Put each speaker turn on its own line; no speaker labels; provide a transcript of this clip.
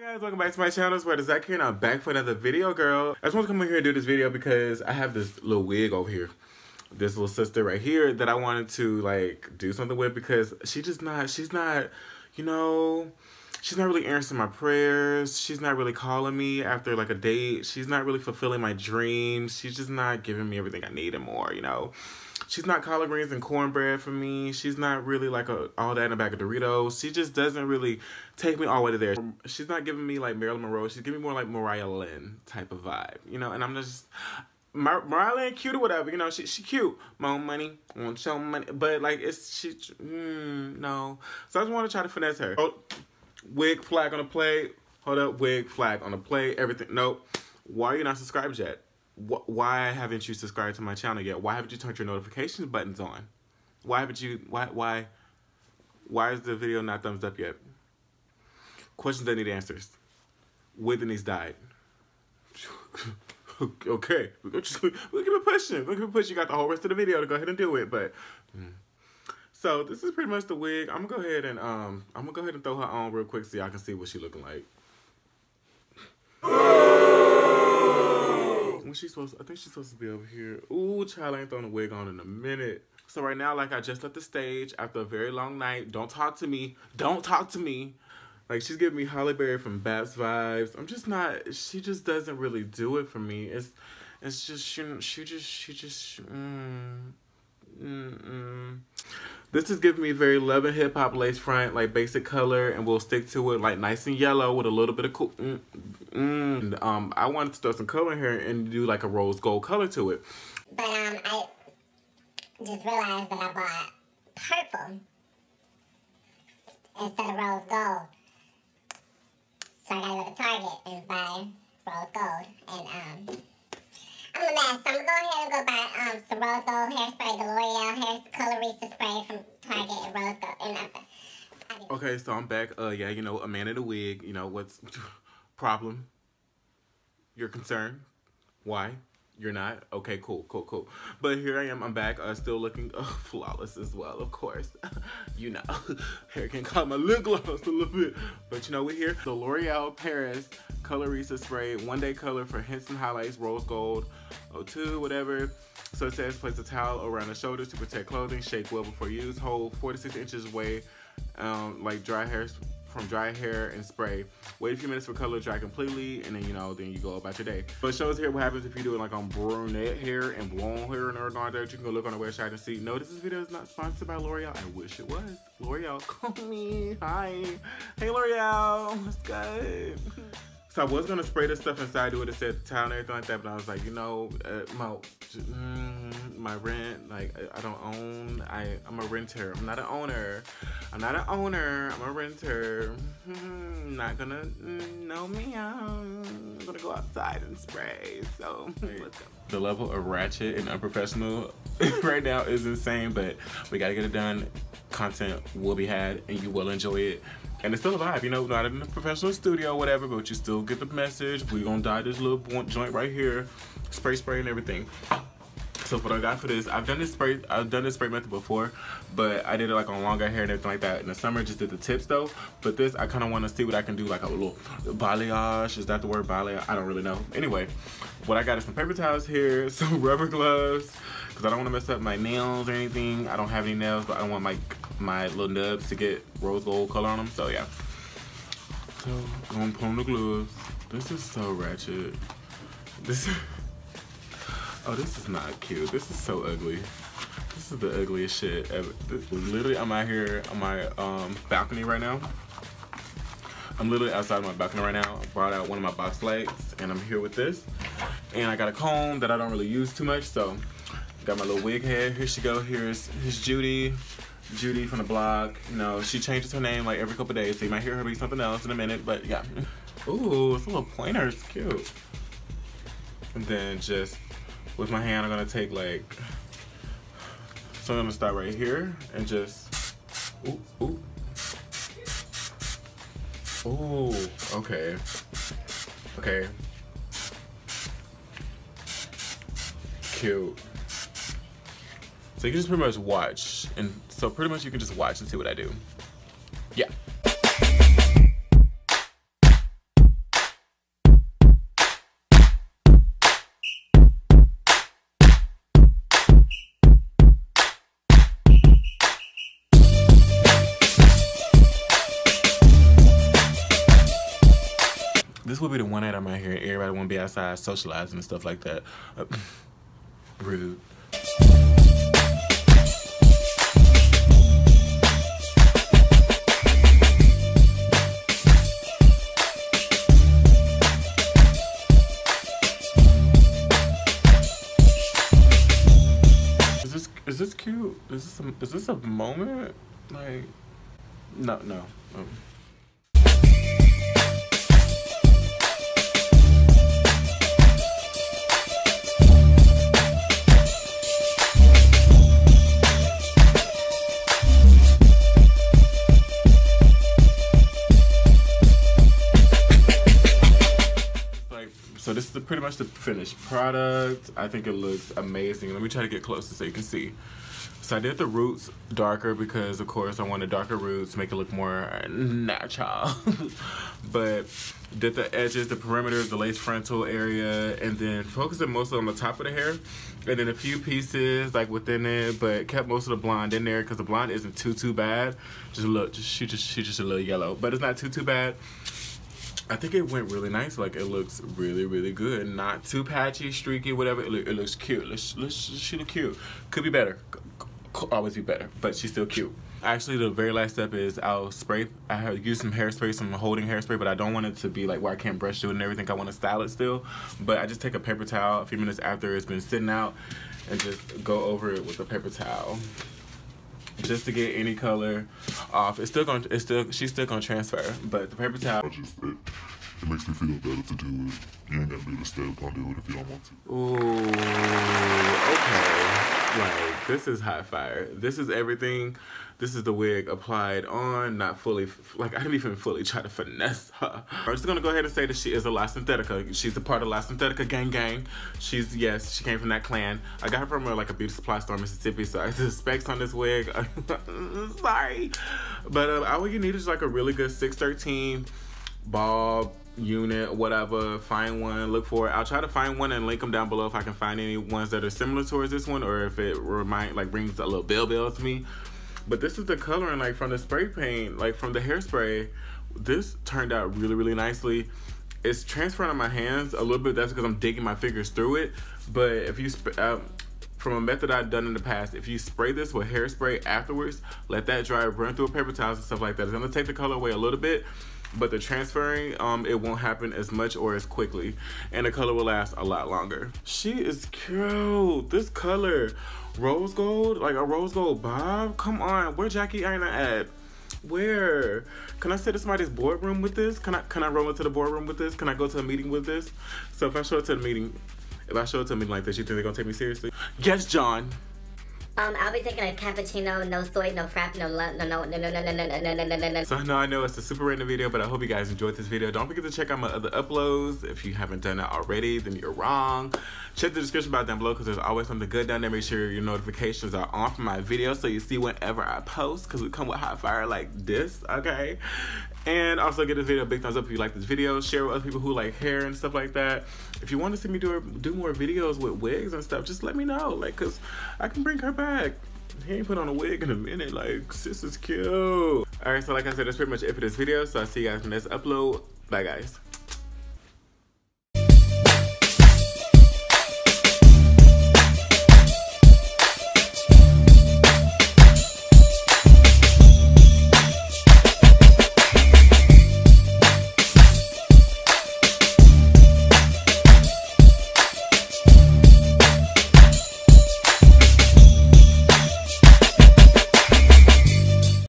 Guys, welcome back to my channel. It's Worldofzach here, and I'm back for another video, girl. I just want to come in here and do this video because I have this little wig over here. This little sister right here that I wanted to like do something with because she's not, you know, she's not really answering my prayers. She's not really calling me after like a date. She's not really fulfilling my dreams. She's just not giving me everything I need and more, you know. She's not collard greens and cornbread for me. She's not really like all that in a bag of Doritos. She just doesn't really take me all the way to there. She's not giving me like Marilyn Monroe. She's giving me more like Mariah Lynn type of vibe, you know. And I'm just Mariah Lynn cute or whatever, you know. She cute. More money, won't show money, but like no. So I just want to try to finesse her. Oh, wig flag on the plate. Hold up, wig flag on the plate. Everything. Nope. Why are you not subscribed yet? Why haven't you subscribed to my channel yet? Why haven't you turned your notifications buttons on? Why haven't you, why is the video not thumbs up yet? Questions that need answers. Whitney's died. Okay, we'll keep it pushing. We'll keep it pushing. You got the whole rest of the video to go ahead and do it, but. So this is pretty much the wig. I'm gonna go ahead and throw her on real quick so y'all can see what she looking like. When's she supposed to, I think she's supposed to be over here. Ooh, child, I ain't throwing a wig on in a minute. So right now, like I just left the stage after a very long night. Don't talk to me. Don't talk to me. Like she's giving me Holly Berry from Babs vibes. I'm just not, she just doesn't really do it for me. It's just, she just. This is giving me very Love and Hip Hop lace front, like basic color, and we'll stick to it like nice and yellow with a little bit of cool. And, I wanted to throw some color in here and do like a rose gold color to it.
But I just realized that I bought purple instead of rose gold. So I gotta go to Target and buy rose gold. And I'm a mess. So I'm gonna go ahead and go buy some rose gold hairspray, the L'Oreal hair colorista spray from Target and rose gold. And
okay, so I'm back. Yeah, you know, a man in a wig. You know what's problem? You're concerned. Why? You're not? Okay, cool. But here I am. I'm back. Still looking flawless as well, of course. You know, hair can color my lip gloss a little bit. But you know, we're here. The L'Oreal Paris Colorista Spray, One Day Color for hints and highlights, rose gold, 02, whatever. So it says place a towel around the shoulders to protect clothing. Shake well before use. Hold 4 to 6 inches away, like dry hair. From dry hair and spray. Wait a few minutes for color to dry completely, and then you know, then you go about your day. So it shows here what happens if you do it like on brunette hair and blonde hair and everything like that. You can go look on the website and see. No, this video is not sponsored by L'Oreal. I wish it was. L'Oreal, call me. Hi. Hey L'Oreal, what's good? So I was gonna spray this stuff inside, do it, it said towel and everything like that, but I was like, you know, my rent, like I don't own. I'm a renter. I'm not an owner. I'm a renter. Not gonna know me. I'm gonna go outside and spray. So let's go. The level of ratchet and unprofessional right now is insane, but we gotta get it done. Content will be had, and you will enjoy it. And it's still a vibe, you know, not in a professional studio or whatever, but you still get the message. We're gonna dye this little joint right here, spray and everything. So what I got for this, I've done this spray method before, but I did it like on longer hair and everything like that. In the summer, just did the tips though. But this, I kind of want to see what I can do, like a little balayage. Is that the word, balayage? I don't really know. Anyway, what I got is some paper towels here, some rubber gloves, because I don't want to mess up my nails or anything. I don't have any nails, but I don't want my little nubs to get rose gold color on them. So yeah. So I'm gonna put on the gloves. This is so ratchet. Oh, this is not cute. This is so ugly. This is the ugliest shit ever. Literally, I'm out here on my balcony right now. I'm literally outside my balcony right now. I brought out one of my box lights, and I'm here with this. And I got a comb that I don't really use too much, so got my little wig head. Here she go. Here's Judy from the blog. You know, she changes her name like every couple days, so you might hear her be something else in a minute, but yeah. Ooh, it's a little pointer. It's cute. And then just with my hand, I'm gonna take like, so I'm gonna start right here and just, ooh. Ooh, okay. Cute. So you can just pretty much watch, and so pretty much you can just watch and see what I do. Yeah. This will be the one night I'm out here and everybody want to be outside socializing and stuff like that. Rude. Is this cute? Is this a moment? Like, no. So this is pretty much the finished product. I think it looks amazing. Let me try to get closer so you can see. So I did the roots darker because, of course, I wanted darker roots to make it look more natural. But did the edges, the perimeters, the lace frontal area, and then focusing mostly on the top of the hair. And then a few pieces like within it, but kept most of the blonde in there because the blonde isn't too bad. Just a little, she's just a little yellow, but it's not too bad. I think it went really nice. Like, it looks really good. Not too patchy, streaky, whatever. It looks cute. She look cute. Could be better. Could always be better, but she's still cute. Actually, the very last step is I'll spray. I have used some hairspray, some holding hairspray, but I don't want it to be like where I can't brush through it and everything. I want to style it still. But I just take a paper towel a few minutes after it's been sitting out and just go over it with a paper towel. Just to get any color off. She's still gonna transfer, but the paper towel.
It makes me feel better to do it. You ain't gotta be able to stay up on do it if you don't want to.
Ooh, okay. Like, this is hot fire. This is everything. This is the wig applied on, not fully, like, I didn't even fully try to finesse her. I'm just gonna go ahead and say that she is a La Synthetica. She's a part of La Synthetica gang. Yes, she came from that clan. I got her from like a beauty supply store in Mississippi, so the specs on this wig, sorry. But all you need is like a really good 613 ball unit, whatever. Find one, look for it. I'll try to find one and link them down below if I can find any ones that are similar towards this one, or if it brings a little bell to me. But this is the coloring, like, from the spray paint, like from the hairspray. This turned out really nicely. It's transferring on my hands a little bit. That's because I'm digging my fingers through it. But if you from a method I've done in the past, if you spray this with hairspray afterwards, let that dry, run through a paper towel and stuff like that. It's gonna take the color away a little bit, but the transferring, it won't happen as much or as quickly, and the color will last a lot longer. She is cute. This color, rose gold, like a rose gold bob. Come on, where Jackie Aina at? Where? Can I sit in somebody's boardroom with this? Can I roll into the boardroom with this? Can I go to a meeting with this? So if I show it to the meeting, like this, you think they're gonna take me seriously? Yes, John.
I'll be taking a cappuccino, no soy, no frap, no.
So I know it's a super random video, but I hope you guys enjoyed this video. Don't forget to check out my other uploads. If you haven't done that already, then you're wrong. Check the description box down below because there's always something good down there. Make sure your notifications are on for my videos so you see whenever I post, because we come with hot fire like this, okay? And also give this video a big thumbs up if you like this video. Share with other people who like hair and stuff like that. If you want to see me do more videos with wigs and stuff, just let me know, like, cause I can bring her back. He ain't put on a wig in a minute, like, sis is cute. Alright, so like I said, that's pretty much it for this video. So I'll see you guys in the next upload. Bye guys.